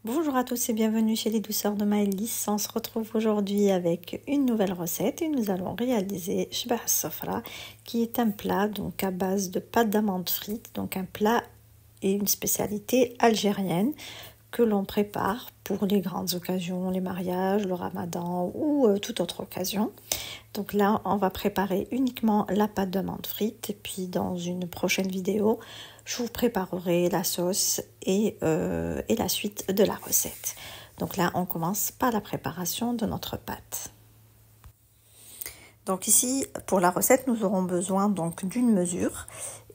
Bonjour à tous et bienvenue chez les douceurs de Maëlys. On se retrouve aujourd'hui avec une nouvelle recette et nous allons réaliser Shbah Safra qui est un plat donc à base de pâte d'amande frites, donc un plat et une spécialité algérienne que l'on prépare pour les grandes occasions, les mariages, le ramadan ou toute autre occasion. Donc là, on va préparer uniquement la pâte d'amande frite et puis dans une prochaine vidéo, je vous préparerai la sauce et la suite de la recette. Donc là, on commence par la préparation de notre pâte. Donc ici, pour la recette, nous aurons besoin donc d'une mesure.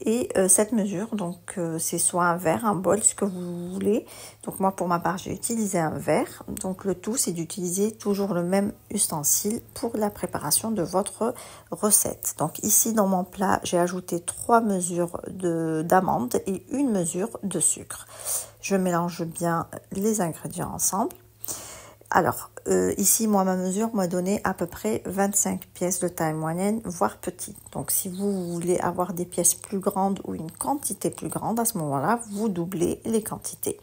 Et cette mesure, donc c'est soit un verre, un bol, ce que vous voulez. Donc moi, pour ma part, j'ai utilisé un verre. Donc le tout, c'est d'utiliser toujours le même ustensile pour la préparation de votre recette. Donc ici, dans mon plat, j'ai ajouté 3 mesures d'amandes et une mesure de sucre. Je mélange bien les ingrédients ensemble. Alors, ici, moi, ma mesure m'a donné à peu près 25 pièces de taille moyenne, voire petite. Donc, si vous voulez avoir des pièces plus grandes ou une quantité plus grande, à ce moment-là, vous doublez les quantités.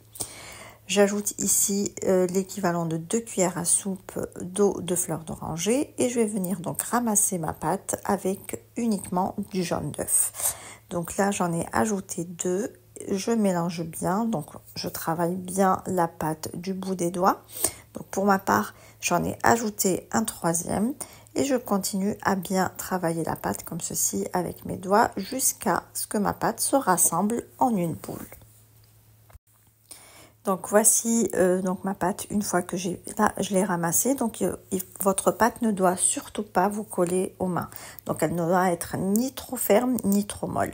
J'ajoute ici l'équivalent de 2 cuillères à soupe d'eau de fleur d'oranger et je vais venir donc ramasser ma pâte avec uniquement du jaune d'œuf. Donc là, j'en ai ajouté 2. Je mélange bien, donc je travaille bien la pâte du bout des doigts. Donc pour ma part, j'en ai ajouté un 3e et je continue à bien travailler la pâte comme ceci avec mes doigts jusqu'à ce que ma pâte se rassemble en une boule. Donc voici donc ma pâte une fois que je l'ai ramassée. Donc votre pâte ne doit surtout pas vous coller aux mains. Donc elle ne doit être ni trop ferme ni trop molle.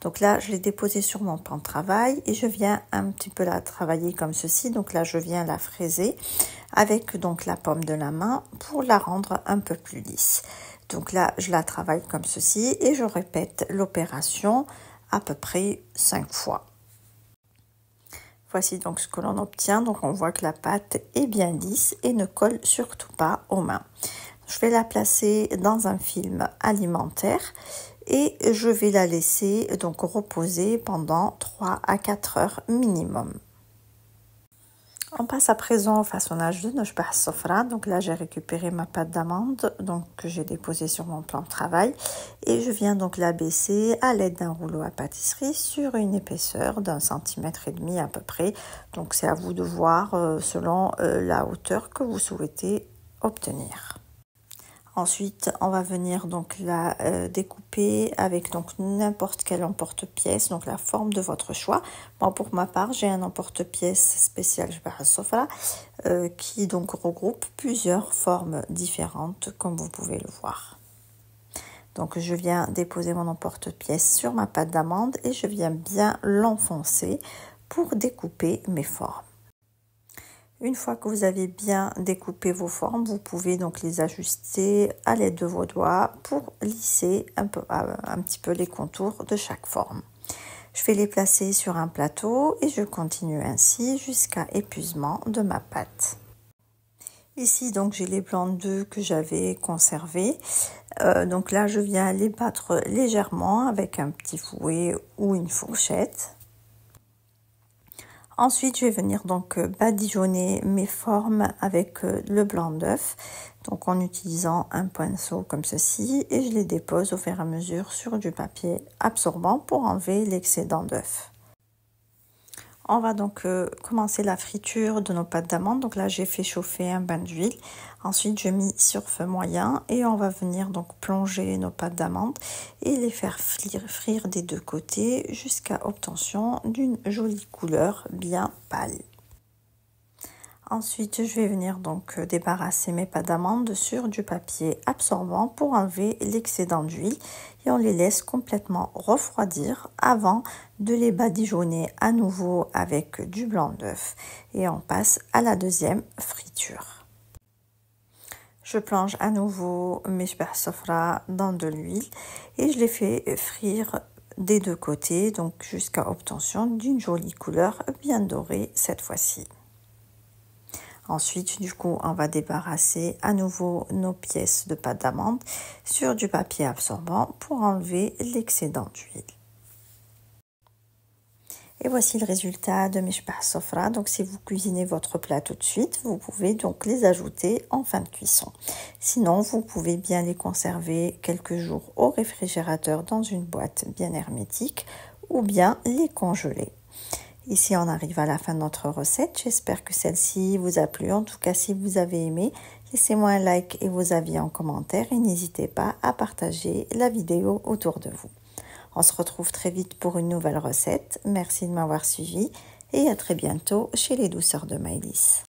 Donc là je l'ai déposée sur mon plan de travail et je viens un petit peu la travailler comme ceci. Donc là je viens la fraiser avec donc la paume de la main pour la rendre un peu plus lisse. Donc là je la travaille comme ceci et je répète l'opération à peu près 5 fois. Voici donc ce que l'on obtient. Donc on voit que la pâte est bien lisse et ne colle surtout pas aux mains. Je vais la placer dans un film alimentaire et je vais la laisser donc reposer pendant 3 à 4 heures minimum. On passe à présent au façonnage de notre Shbah Safra. Donc là, j'ai récupéré ma pâte d'amande que j'ai déposée sur mon plan de travail et je viens donc la baisser à l'aide d'un rouleau à pâtisserie sur une épaisseur d'1,5 cm à peu près. Donc c'est à vous de voir selon la hauteur que vous souhaitez obtenir. Ensuite, on va venir donc la découper avec donc n'importe quel emporte-pièce, donc la forme de votre choix. Moi, pour ma part, j'ai un emporte-pièce spécial Shbah Safra qui donc regroupe plusieurs formes différentes, comme vous pouvez le voir. Donc, je viens déposer mon emporte-pièce sur ma pâte d'amande et je viens bien l'enfoncer pour découper mes formes. Une fois que vous avez bien découpé vos formes, vous pouvez donc les ajuster à l'aide de vos doigts pour lisser un petit peu les contours de chaque forme. Je vais les placer sur un plateau et je continue ainsi jusqu'à épuisement de ma pâte. Ici donc j'ai les blancs d'œufs que j'avais conservés. Donc là je viens les battre légèrement avec un petit fouet ou une fourchette. Ensuite, je vais venir donc badigeonner mes formes avec le blanc d'œuf, donc en utilisant un pinceau comme ceci, et je les dépose au fur et à mesure sur du papier absorbant pour enlever l'excédent d'œuf. On va donc commencer la friture de nos pâtes d'amande. Donc là, j'ai fait chauffer un bain d'huile. Ensuite, je mets sur feu moyen et on va venir donc plonger nos pâtes d'amande et les faire frire des deux côtés jusqu'à obtention d'une jolie couleur bien pâle. Ensuite, je vais venir donc débarrasser mes pâtes d'amande sur du papier absorbant pour enlever l'excédent d'huile et on les laisse complètement refroidir avant de les badigeonner à nouveau avec du blanc d'œuf et on passe à la deuxième friture. Je plonge à nouveau mes Shbah Safra dans de l'huile et je les fais frire des deux côtés donc jusqu'à obtention d'une jolie couleur bien dorée cette fois-ci. Ensuite, du coup, on va débarrasser à nouveau nos pièces de pâte d'amande sur du papier absorbant pour enlever l'excédent d'huile. Et voici le résultat de mes mishbah sofra. Donc si vous cuisinez votre plat tout de suite, vous pouvez donc les ajouter en fin de cuisson. Sinon, vous pouvez bien les conserver quelques jours au réfrigérateur dans une boîte bien hermétique ou bien les congeler. Ici, on arrive à la fin de notre recette. J'espère que celle-ci vous a plu. En tout cas, si vous avez aimé, laissez-moi un like et vos avis en commentaire et n'hésitez pas à partager la vidéo autour de vous. On se retrouve très vite pour une nouvelle recette. Merci de m'avoir suivi et à très bientôt chez les douceurs de Maëlys.